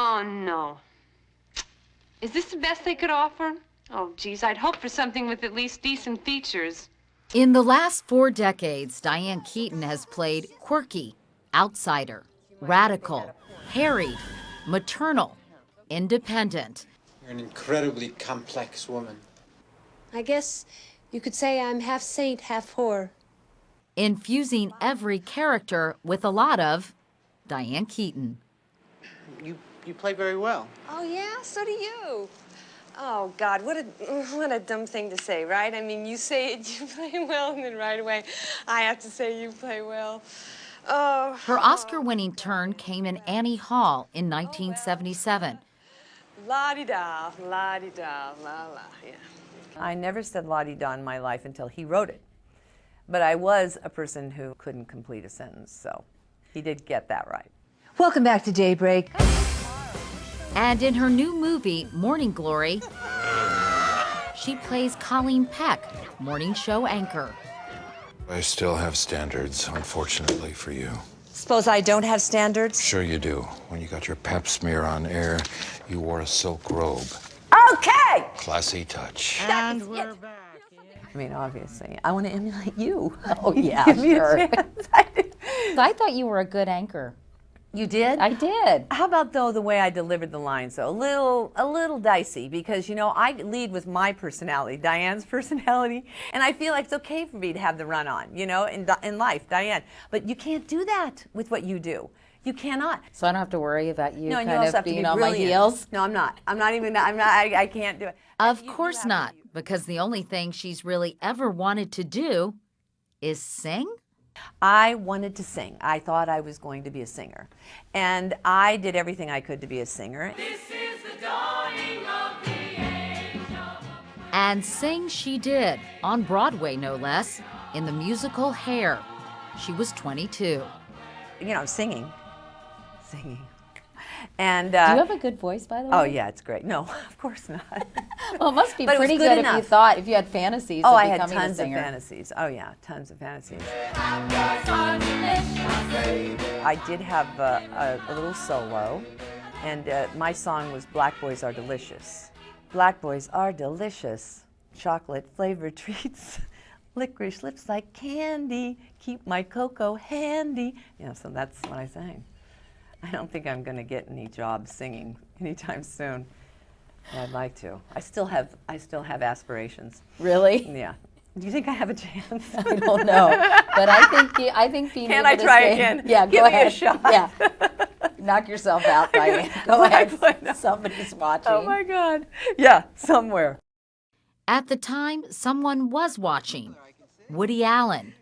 Oh, no. Is this the best they could offer? Oh, geez, I'd hope for something with at least decent features. In the last 4 decades, Diane Keaton has played quirky, outsider, radical, harried, maternal, independent. You're an incredibly complex woman. I guess you could say I'm half saint, half whore. Infusing every character with a lot of Diane Keaton. You play very well. Oh, yeah? So do you. Oh, God, what a dumb thing to say, right? I mean, you say it, you play well, and then right away I have to say you play well. Oh. Her Oscar-winning turn came in Annie Hall in 1977. La-di-da, la-di-da, la-la, yeah. I never said la-di-da in my life until he wrote it. But I was a person who couldn't complete a sentence, so he did get that right. Welcome back to Daybreak. And in her new movie, Morning Glory, she plays Colleen Peck, morning show anchor. I still have standards, unfortunately for you. Suppose I don't have standards? Sure you do. When you got your pap smear on air, you wore a silk robe. Okay! Classy touch. And we're back. I mean, obviously, I want to emulate you. Oh, yeah, Give me a sure. chance. I thought you were a good anchor. You did? I did. How about, though, the way I delivered the lines, though? A little dicey, because, you know, I lead with my personality, Diane's personality, and I feel like it's okay for me to have the run on, you know, in life, Diane. But you can't do that with what you do. You cannot. So I don't have to worry about you No, and you kind also of have to being be on my brilliant. heels? No, I'm not. I can't do it. Of course not, because the only thing she's really ever wanted to do is sing. I wanted to sing. I thought I was going to be a singer. And I did everything I could to be a singer. This is the dawning of the age of... And sing she did, on Broadway no less, in the musical Hair. She was 22. You know, singing. And, Do you have a good voice, by the way? Oh, yeah, it's great. No, of course not. Well, it must be But it was pretty good good enough. if you had fantasies Oh, of I had becoming a tons of singer. fantasies. Oh, yeah, tons of fantasies. I did have a little solo, and my song was Black Boys Are Delicious. Black boys are delicious, chocolate-flavored treats, licorice lips like candy, keep my cocoa handy. Yeah, so that's what I sang. I don't think I'm going to get any jobs singing anytime soon. I'd like to. I still have aspirations. Really? Yeah. Do you think I have a chance? I don't know, but I think being Can able I to try sing- again? Yeah, Give go me ahead. a shot. Yeah, knock yourself out, Diane. Go ahead. No. Somebody's watching. Oh my God. Yeah, somewhere. At the time, someone was watching. Woody Allen.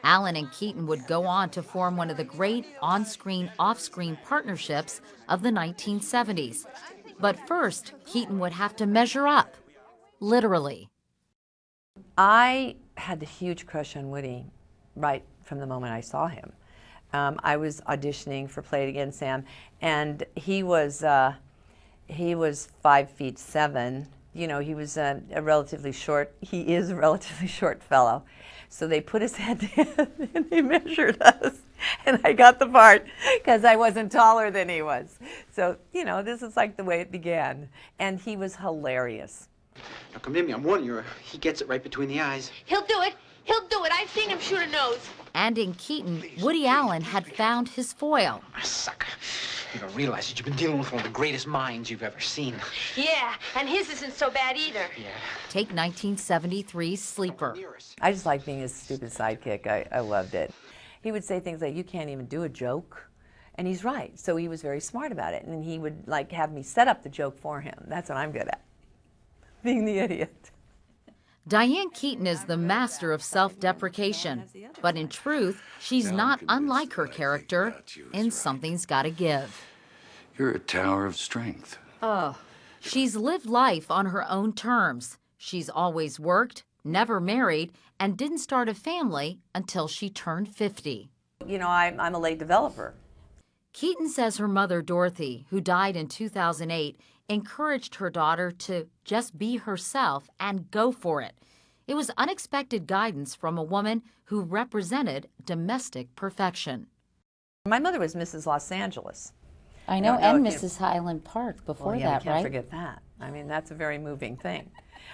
Allen and Keaton would go on to form one of the great on-screen, off-screen partnerships of the 1970s. But first, Keaton would have to measure up, literally. I had a huge crush on Woody right from the moment I saw him. I was auditioning for Play It Again, Sam, and he was 5'7". You know, he was a relatively short. He is a relatively short fellow. So they put his head in and they measured us, and I got the part because I wasn't taller than he was. So you know, this is like the way it began, and he was hilarious. Now come near me, I'm warning you. He gets it right between the eyes. He'll do it. He'll do it. I've seen him shoot a nose. And in Keaton, Woody Allen had found his foil. Sucker. You don't realize that you've been dealing with one of the greatest minds you've ever seen. Yeah, and his isn't so bad either. Yeah. Take 1973's Sleeper. I just liked being his stupid sidekick. I loved it. He would say things like, "You can't even do a joke." And he's right. So he was very smart about it. And he would like have me set up the joke for him. That's what I'm good at. Being the idiot. Diane Keaton is the master of self-deprecation. But in truth, she's not unlike her character in Something's Gotta Give. You're a tower of strength. Oh. She's lived life on her own terms. She's always worked, never married, and didn't start a family until she turned 50. You know, I'm a late developer. Keaton says her mother, Dorothy, who died in 2008, encouraged her daughter to just be herself and go for it. It was unexpected guidance from a woman who represented domestic perfection. My mother was Mrs. Los Angeles. I know, don't know and if you- Mrs. Highland Park before Well, yeah, that, we can't right? forget that. I mean, that's a very moving thing.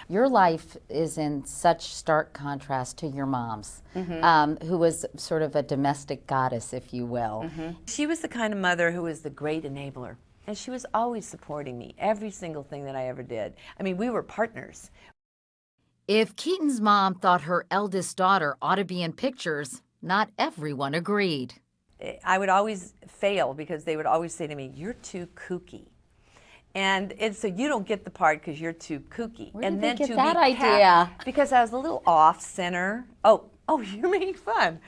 Your life is in such stark contrast to your mom's, who was sort of a domestic goddess, if you will. She was the kind of mother who was the great enabler. And she was always supporting me, every single thing that I ever did. I mean, we were partners. If Keaton's mom thought her eldest daughter ought to be in pictures, not everyone agreed. I would always fail because they would always say to me, "You're too kooky." And so you don't get the part because you're too kooky. Where And did they then get to that be idea? because I was a little off center. Oh, you're making fun.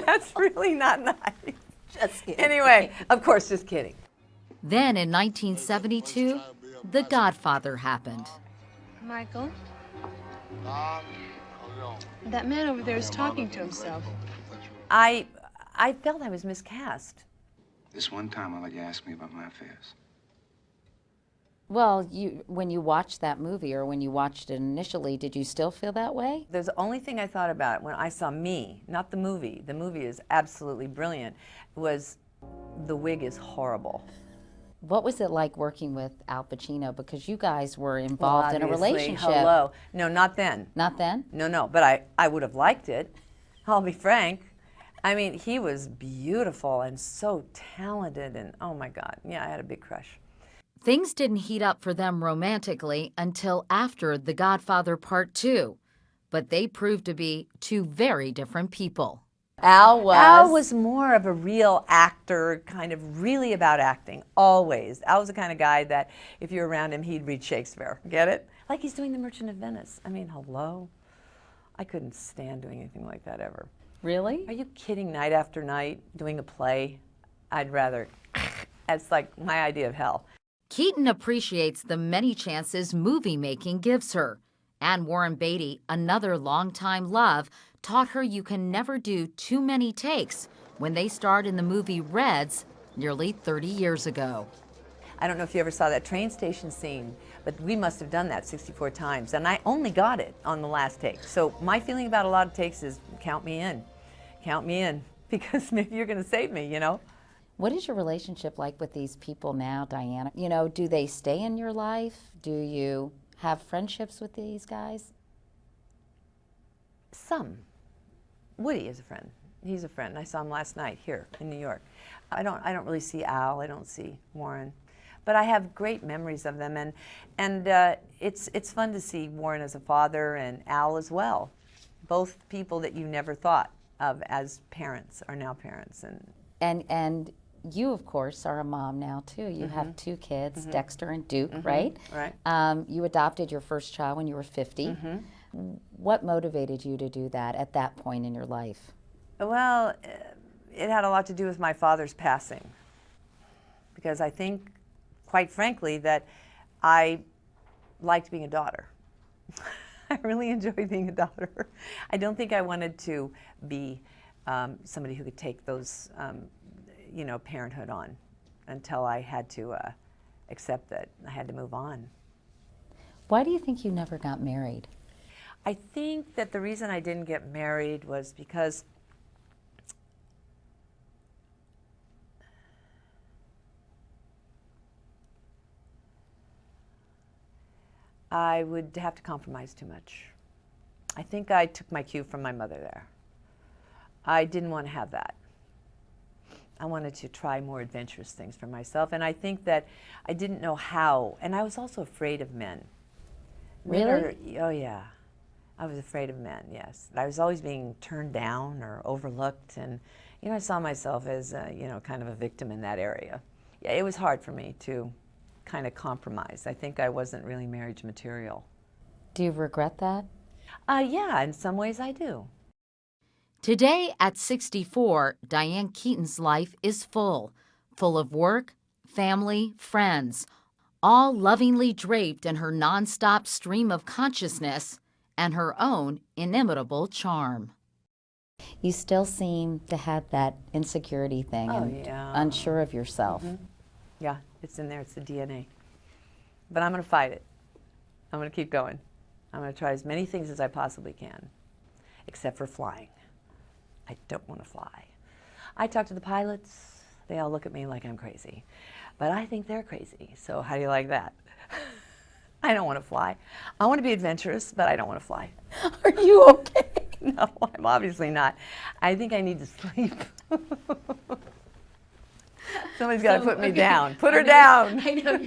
That's really not nice. Just kidding. Anyway, of course, just kidding. Then in 1972, The Godfather happened. Michael? That man over there is talking to himself. I felt I was miscast. This one time, I'll let you ask me about my affairs. Well, when you watched that movie, or when you watched it initially, did you still feel that way? There's the only thing I thought about when I saw Me, not the movie. The movie is absolutely brilliant. Was the wig is horrible. What was it like working with Al Pacino? Because you guys were involved in a Obviously, relationship. Hello. No, not then. Not then? No, but I would have liked it. I'll be frank. I mean, he was beautiful and so talented, and oh my God, yeah, I had a big crush. Things didn't heat up for them romantically until after The Godfather Part 2, but they proved to be two very different people. Al was more of a real actor, kind of really about acting, always. Al was the kind of guy that if you're around him, he'd read Shakespeare. Get it? Like he's doing The Merchant of Venice. I mean, hello? I couldn't stand doing anything like that ever. Really? Are you kidding? Night after night, doing a play? I'd rather, that's like my idea of hell. Keaton appreciates the many chances movie making gives her. And Warren Beatty, another longtime love, taught her you can never do too many takes when they starred in the movie Reds nearly 30 years ago. I don't know if you ever saw that train station scene, but we must have done that 64 times, and I only got it on the last take. So my feeling about a lot of takes is count me in, because maybe you're going to save me, you know? What is your relationship like with these people now, Diana? You know, do they stay in your life? Do you have friendships with these guys? Some. Woody is a friend. He's a friend. I saw him last night here in New York. I don't really see Al. I don't see Warren. But I have great memories of them, and it's fun to see Warren as a father and Al as well. Both people that you never thought of as parents are now parents. And you, of course, are a mom now, too. You have two kids, Dexter and Duke, right? Right. You adopted your first child when you were 50. What motivated you to do that at that point in your life? Well, it had a lot to do with my father's passing. Because I think, quite frankly, that I liked being a daughter. I really enjoyed being a daughter. I don't think I wanted to be somebody who could take those, parenthood on until I had to accept that I had to move on. Why do you think you never got married? I think that the reason I didn't get married was because I would have to compromise too much. I think I took my cue from my mother there. I didn't want to have that. I wanted to try more adventurous things for myself, and I think that I didn't know how, and I was also afraid of men. Really? Oh yeah. I was afraid of men, yes. I was always being turned down or overlooked, and I saw myself as kind of a victim in that area. Yeah, it was hard for me to kind of compromise. I think I wasn't really marriage material. Do you regret that? Yeah, in some ways I do. Today, at 64, Diane Keaton's life is full of work, family, friends, all lovingly draped in her nonstop stream of consciousness and her own inimitable charm. You still seem to have that insecurity thing and unsure of yourself. Yeah, it's in there. It's the DNA. But I'm going to fight it. I'm going to keep going. I'm going to try as many things as I possibly can, except for flying. I don't want to fly. I talk to the pilots. They all look at me like I'm crazy. But I think they're crazy. So how do you like that? I don't want to fly. I want to be adventurous, but I don't want to fly. Are you okay? No, I'm obviously not. I think I need to sleep. Somebody's got to put me down. Put her down. I know